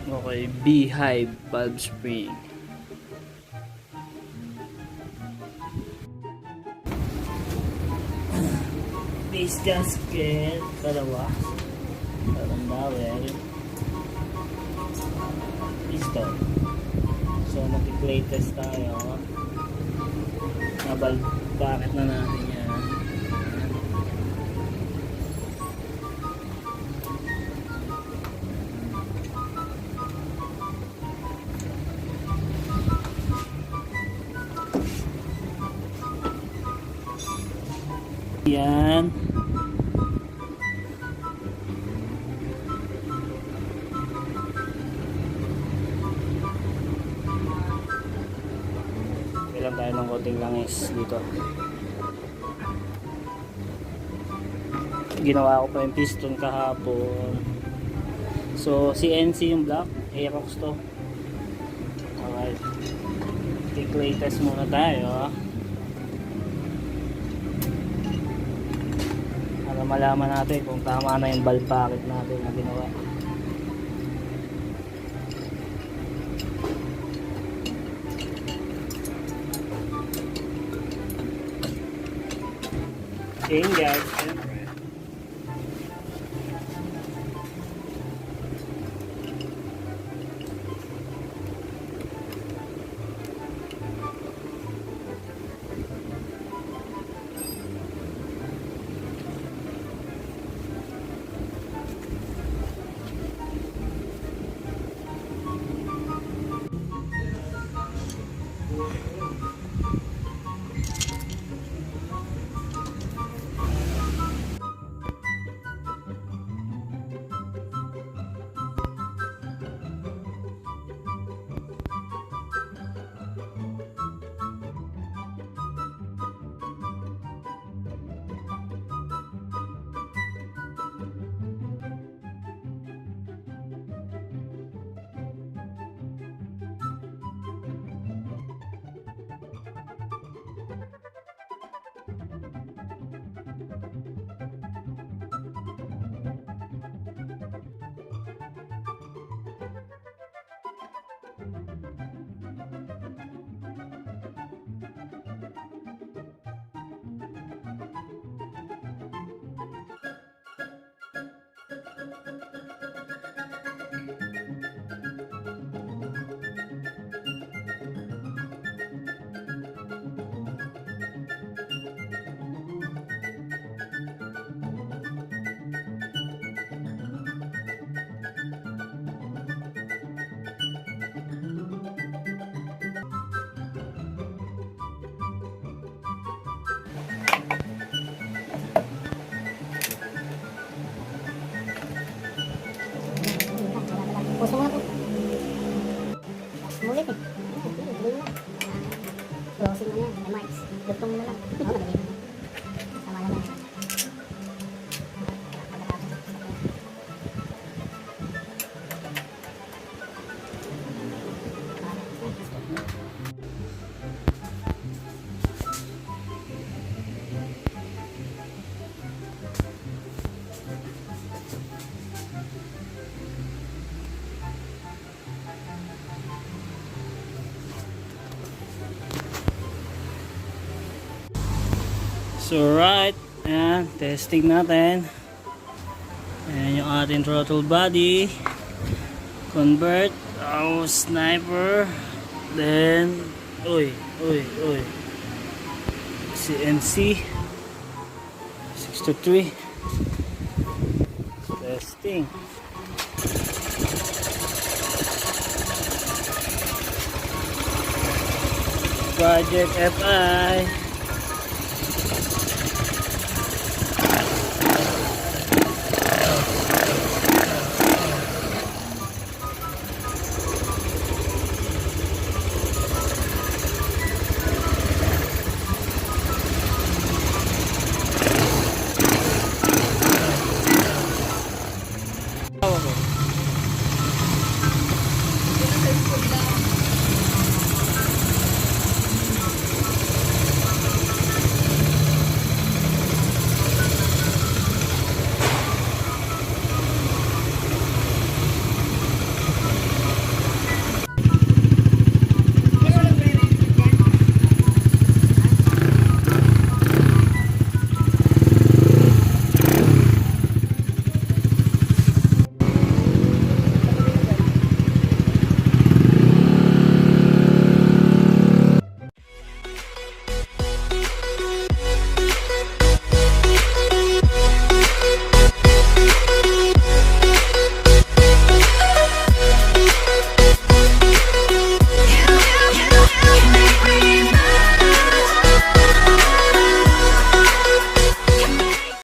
Okay, beehive valve spring. Base gasket, dalawa. Dalawang dowel. Piston. So, mag-play test tayo. Nabal, bakit na natin yan? Yan. Kailan tayo ng konting langis dito. Ginawa ko pa yung piston kahapon. So CNC yung black, aerox to. Alright, clay test muna tayo para malaman natin kung tama na yung valve packet natin na ginawa. Chain guys, siyempre. Puso mo na po. Mulit eh. Tuloy mo na. Closing mo na yan. May marks. Dugtong mo na lang. Oo, magaling. Sama naman. So right, ayan, testing natin. Ayan yung ating throttle body. Convert, sniper. Then, CNC 623. Testing. Project FI.